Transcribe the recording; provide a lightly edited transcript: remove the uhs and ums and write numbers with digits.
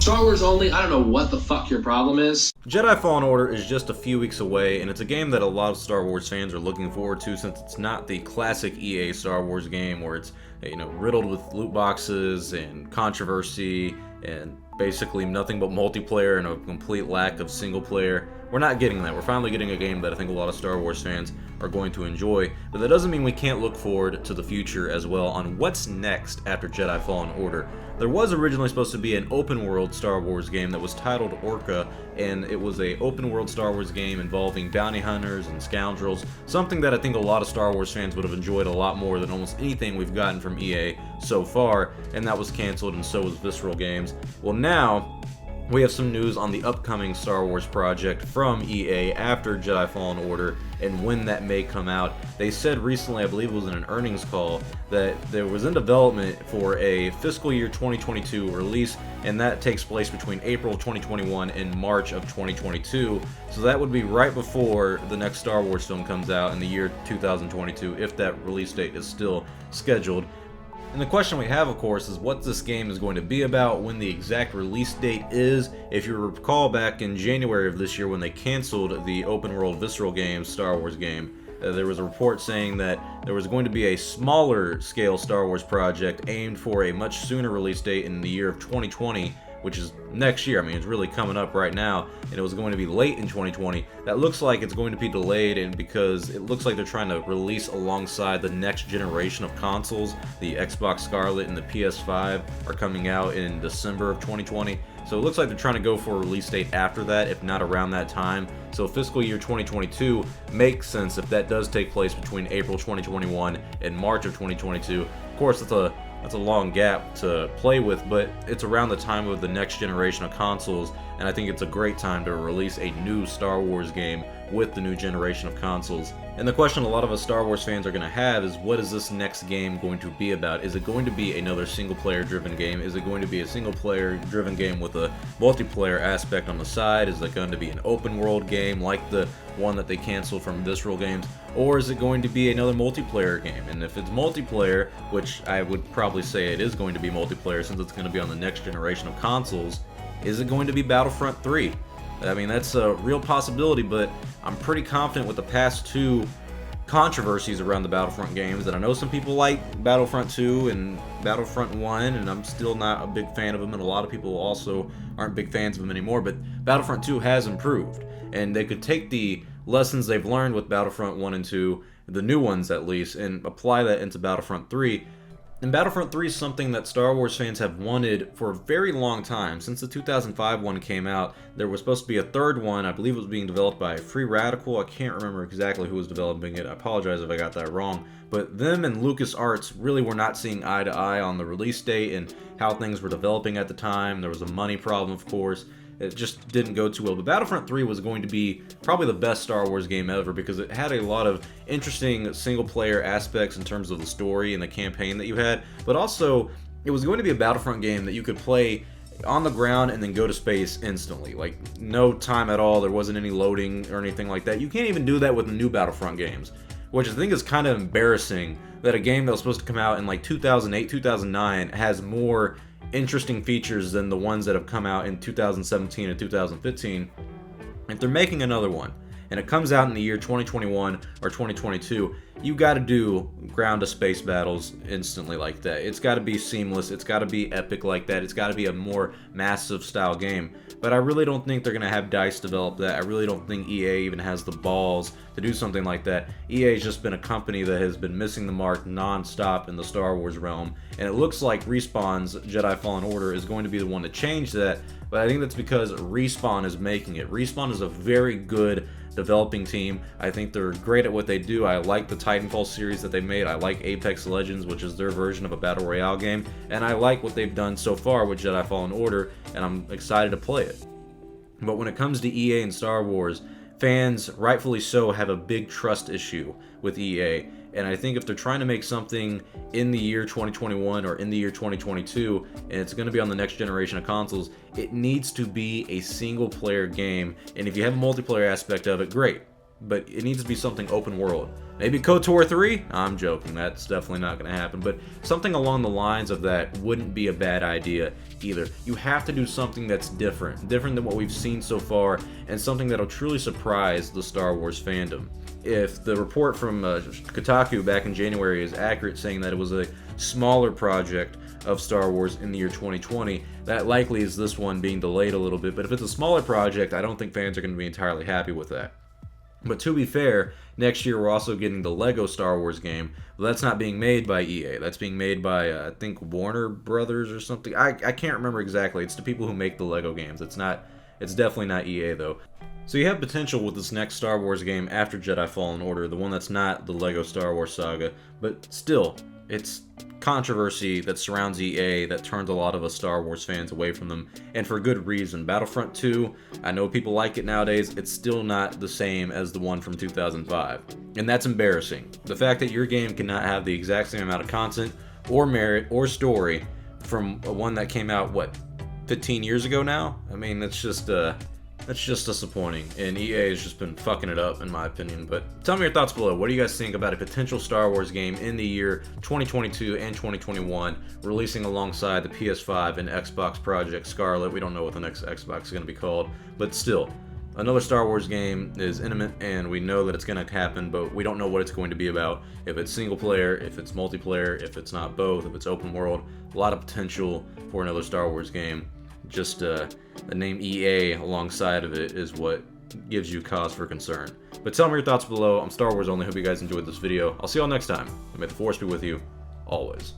Star Wars only, I don't know what the fuck your problem is. Jedi Fallen Order is just a few weeks away, and it's a game that a lot of Star Wars fans are looking forward to, since it's not the classic EA Star Wars game where it's, riddled with loot boxes and controversy and basically nothing but multiplayer and a complete lack of single player. We're not getting that. We're finally getting a game that I think a lot of Star Wars fans are going to enjoy, but that doesn't mean we can't look forward to the future as well on what's next after Jedi Fallen Order. There was originally supposed to be an open world Star Wars game that was titled Orca, and it was a open world Star Wars game involving bounty hunters and scoundrels, something that I think a lot of Star Wars fans would have enjoyed a lot more than almost anything we've gotten from EA so far, and that was canceled, and so was Visceral Games. Well, now we have some news on the upcoming Star Wars project from EA after Jedi Fallen Order and when that may come out. They said recently, I believe it was in an earnings call, that there was in development for a fiscal year 2022 release, and that takes place between April 2021 and March of 2022. So that would be right before the next Star Wars film comes out in the year 2022, if that release date is still scheduled. And the question we have, of course, is what this game is going to be about, when the exact release date is. If you recall back in January of this year when they canceled the open world Visceral Games Star Wars game, there was a report saying that there was going to be a smaller scale Star Wars project aimed for a much sooner release date in the year of 2020, which is next year. I mean, it's really coming up right now, and it was going to be late in 2020. That looks like it's going to be delayed, and because it looks like they're trying to release alongside the next generation of consoles. The Xbox Scarlet and the PS5 are coming out in December of 2020. So it looks like they're trying to go for a release date after that, if not around that time. So fiscal year 2022 makes sense if that does take place between April 2021 and March of 2022. Of course, that's a long gap to play with, but it's around the time of the next generation of consoles, and I think it's a great time to release a new Star Wars game with the new generation of consoles. And the question a lot of us Star Wars fans are going to have is, what is this next game going to be about? Is it going to be another single-player driven game? Is it going to be a single-player driven game with a multiplayer aspect on the side? Is it going to be an open-world game like the one that they canceled from Visceral Games? Or is it going to be another multiplayer game? And if it's multiplayer, which I would probably say it is going to be multiplayer since it's going to be on the next generation of consoles, is it going to be Battlefront 3? I mean, that's a real possibility, but I'm pretty confident with the past two controversies around the Battlefront games that I know some people like Battlefront 2 and Battlefront 1, and I'm still not a big fan of them, and a lot of people also aren't big fans of them anymore, but Battlefront 2 has improved, and they could take the lessons they've learned with Battlefront 1 and 2, the new ones at least, and apply that into Battlefront 3. And Battlefront 3 is something that Star Wars fans have wanted for a very long time. Since the 2005 one came out, there was supposed to be a third one. I believe it was being developed by Free Radical. I can't remember exactly who was developing it. I apologize if I got that wrong. But them and LucasArts really were not seeing eye to eye on the release date and how things were developing at the time. There was a money problem, of course. It just didn't go too well. But Battlefront 3 was going to be probably the best Star Wars game ever because it had a lot of interesting single-player aspects in terms of the story and the campaign that you had. But also, it was going to be a Battlefront game that you could play on the ground and then go to space instantly. Like, no time at all. There wasn't any loading or anything like that. You can't even do that with the new Battlefront games, which I think is kind of embarrassing that a game that was supposed to come out in like 2008, 2009 has more interesting features than the ones that have come out in 2017 and 2015. If they're making another one and it comes out in the year 2021 or 2022, you got to do ground to space battles instantly like that. It's got to be seamless. It's got to be epic like that. It's got to be a more massive style game. But I really don't think they're going to have DICE develop that. I really don't think EA even has the balls to do something like that. EA has just been a company that has been missing the mark non-stop in the Star Wars realm. And it looks like Respawn's Jedi Fallen Order is going to be the one to change that. But I think that's because Respawn is making it. Respawn is a very good developing team. I think they're great at what they do. I like the Titanfall series that they made. I like Apex Legends, which is their version of a Battle Royale game. And I like what they've done so far with Jedi Fallen Order, and I'm excited to play it. But when it comes to EA and Star Wars, fans, rightfully so, have a big trust issue with EA. And I think if they're trying to make something in the year 2021 or in the year 2022, and it's going to be on the next generation of consoles, it needs to be a single-player game. And if you have a multiplayer aspect of it, great. but it needs to be something open world. Maybe KOTOR 3? I'm joking, that's definitely not going to happen, but something along the lines of that wouldn't be a bad idea either. You have to do something that's different than what we've seen so far, and something that'll truly surprise the Star Wars fandom. If the report from Kotaku back in January is accurate, saying that it was a smaller project of Star Wars in the year 2020, that likely is this one being delayed a little bit, but if it's a smaller project, I don't think fans are going to be entirely happy with that. But to be fair, next year we're also getting the Lego Star Wars game, but that's not being made by EA. That's being made by, I think, Warner Brothers or something. I can't remember exactly. It's the people who make the Lego games. It's definitely not EA, though. So you have potential with this next Star Wars game after Jedi Fallen Order, the one that's not the Lego Star Wars saga, but still, it's controversy that surrounds EA that turns a lot of us Star Wars fans away from them, and for good reason. Battlefront 2, I know people like it nowadays, it's still not the same as the one from 2005, and that's embarrassing. The fact that your game cannot have the exact same amount of content, or merit, or story from one that came out, what, 15 years ago now? I mean, that's just disappointing, and EA has just been fucking it up, in my opinion. But tell me your thoughts below. What do you guys think about a potential Star Wars game in the year 2022 and 2021, releasing alongside the PS5 and Xbox Project Scarlet? We don't know what the next Xbox is going to be called, but still, another Star Wars game is imminent, and we know that it's going to happen, but we don't know what it's going to be about. If it's single player, if it's multiplayer, if it's not both, if it's open world, a lot of potential for another Star Wars game. Just the name EA alongside of it is what gives you cause for concern. But tell me your thoughts below. I'm Star Wars Only. Hope you guys enjoyed this video. I'll see y'all next time. And may the Force be with you always.